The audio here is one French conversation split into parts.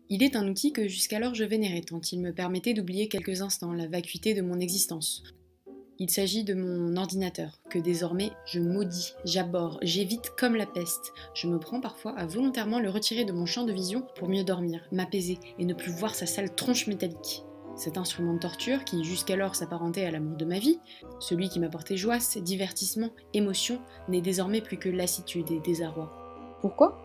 Il est un outil que jusqu'alors je vénérais tant il me permettait d'oublier quelques instants la vacuité de mon existence. Il s'agit de mon ordinateur, que désormais je maudis, j'abhorre, j'évite comme la peste. Je me prends parfois à volontairement le retirer de mon champ de vision pour mieux dormir, m'apaiser et ne plus voir sa sale tronche métallique. Cet instrument de torture qui jusqu'alors s'apparentait à l'amour de ma vie, celui qui m'apportait joie, divertissement, émotion, n'est désormais plus que lassitude et désarroi. Pourquoi ?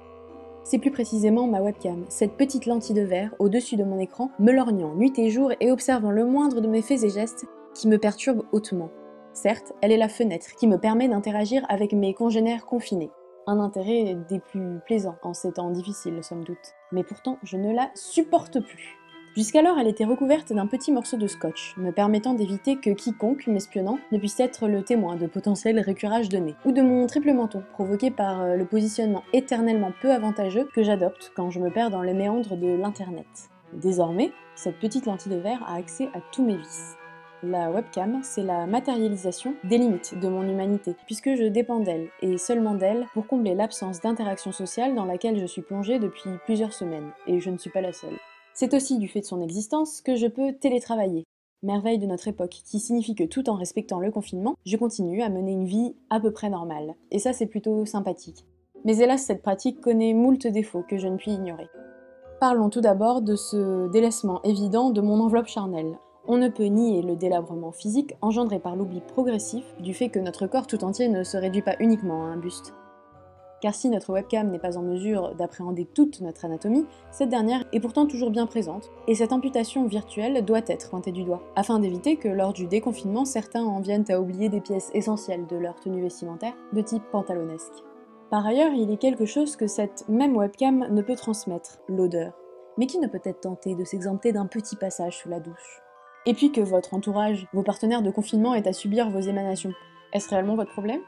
C'est plus précisément ma webcam, cette petite lentille de verre au-dessus de mon écran, me lorgnant nuit et jour et observant le moindre de mes faits et gestes qui me perturbe hautement. Certes, elle est la fenêtre qui me permet d'interagir avec mes congénères confinés. Un intérêt des plus plaisants en ces temps difficiles, somme toute. Mais pourtant, je ne la supporte plus. Jusqu'alors, elle était recouverte d'un petit morceau de scotch, me permettant d'éviter que quiconque m'espionnant ne puisse être le témoin de potentiels récurages de nez, ou de mon triple menton, provoqué par le positionnement éternellement peu avantageux que j'adopte quand je me perds dans les méandres de l'internet. Désormais, cette petite lentille de verre a accès à tous mes vices. La webcam, c'est la matérialisation des limites de mon humanité, puisque je dépends d'elle, et seulement d'elle, pour combler l'absence d'interaction sociale dans laquelle je suis plongée depuis plusieurs semaines, et je ne suis pas la seule. C'est aussi du fait de son existence que je peux télétravailler, merveille de notre époque, qui signifie que tout en respectant le confinement, je continue à mener une vie à peu près normale, et ça c'est plutôt sympathique. Mais hélas, cette pratique connaît moult défauts que je ne puis ignorer. Parlons tout d'abord de ce délaissement évident de mon enveloppe charnelle. On ne peut nier le délabrement physique engendré par l'oubli progressif du fait que notre corps tout entier ne se réduit pas uniquement à un buste. Car si notre webcam n'est pas en mesure d'appréhender toute notre anatomie, cette dernière est pourtant toujours bien présente, et cette amputation virtuelle doit être pointée du doigt, afin d'éviter que lors du déconfinement, certains en viennent à oublier des pièces essentielles de leur tenue vestimentaire, de type pantalonesque. Par ailleurs, il est quelque chose que cette même webcam ne peut transmettre, l'odeur. Mais qui ne peut être tenté de s'exempter d'un petit passage sous la douche ? Et puis que votre entourage, vos partenaires de confinement aient à subir vos émanations, est-ce réellement votre problème ?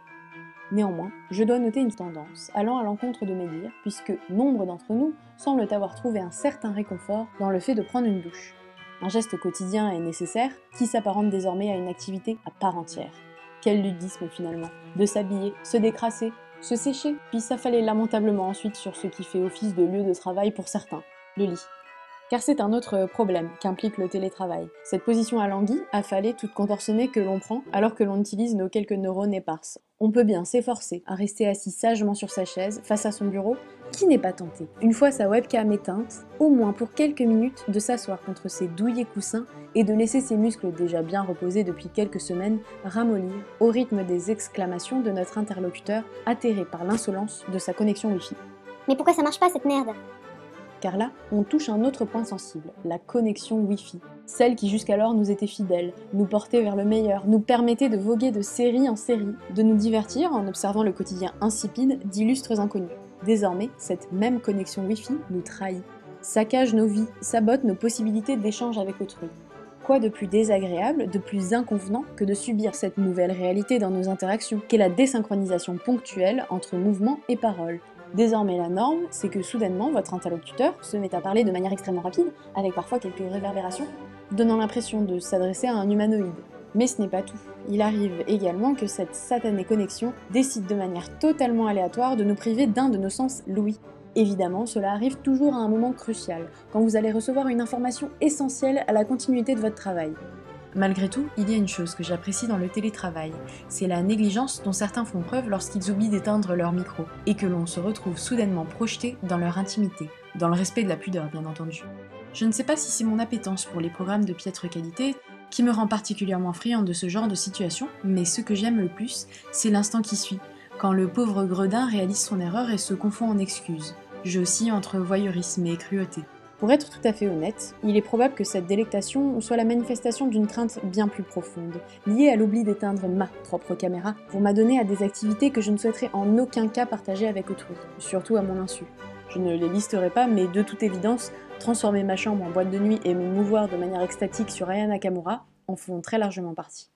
Néanmoins, je dois noter une tendance allant à l'encontre de mes dires, puisque nombre d'entre nous semblent avoir trouvé un certain réconfort dans le fait de prendre une douche. Un geste quotidien et nécessaire qui s'apparente désormais à une activité à part entière. Quel ludisme finalement, de s'habiller, se décrasser, se sécher, puis s'affaler lamentablement ensuite sur ce qui fait office de lieu de travail pour certains, le lit. Car c'est un autre problème qu'implique le télétravail. Cette position alanguie, affalée, toute contorsionnée que l'on prend alors que l'on utilise nos quelques neurones éparses. On peut bien s'efforcer à rester assis sagement sur sa chaise, face à son bureau, qui n'est pas tenté, une fois sa webcam éteinte, au moins pour quelques minutes, de s'asseoir contre ses douillets coussins et de laisser ses muscles déjà bien reposés depuis quelques semaines ramollir au rythme des exclamations de notre interlocuteur, atterré par l'insolence de sa connexion Wi-Fi. Mais pourquoi ça marche pas cette merde ? Car là, on touche un autre point sensible, la connexion Wi-Fi. Celle qui jusqu'alors nous était fidèle, nous portait vers le meilleur, nous permettait de voguer de série en série, de nous divertir en observant le quotidien insipide d'illustres inconnus. Désormais, cette même connexion Wi-Fi nous trahit, saccage nos vies, sabote nos possibilités d'échange avec autrui. Quoi de plus désagréable, de plus inconvenant que de subir cette nouvelle réalité dans nos interactions, qu'est la désynchronisation ponctuelle entre mouvement et parole. Désormais, la norme, c'est que soudainement, votre interlocuteur se met à parler de manière extrêmement rapide, avec parfois quelques réverbérations, donnant l'impression de s'adresser à un humanoïde. Mais ce n'est pas tout. Il arrive également que cette satanée connexion décide de manière totalement aléatoire de nous priver d'un de nos sens l'ouïe. Évidemment, cela arrive toujours à un moment crucial, quand vous allez recevoir une information essentielle à la continuité de votre travail. Malgré tout, il y a une chose que j'apprécie dans le télétravail, c'est la négligence dont certains font preuve lorsqu'ils oublient d'éteindre leur micro, et que l'on se retrouve soudainement projeté dans leur intimité, dans le respect de la pudeur bien entendu. Je ne sais pas si c'est mon appétence pour les programmes de piètre qualité qui me rend particulièrement friand de ce genre de situation, mais ce que j'aime le plus, c'est l'instant qui suit, quand le pauvre gredin réalise son erreur et se confond en excuses. Je oscille entre voyeurisme et cruauté. Pour être tout à fait honnête, il est probable que cette délectation soit la manifestation d'une crainte bien plus profonde, liée à l'oubli d'éteindre ma propre caméra pour m'adonner à des activités que je ne souhaiterais en aucun cas partager avec autrui, surtout à mon insu. Je ne les listerai pas, mais de toute évidence, transformer ma chambre en boîte de nuit et me mouvoir de manière extatique sur Aya Nakamura en font très largement partie.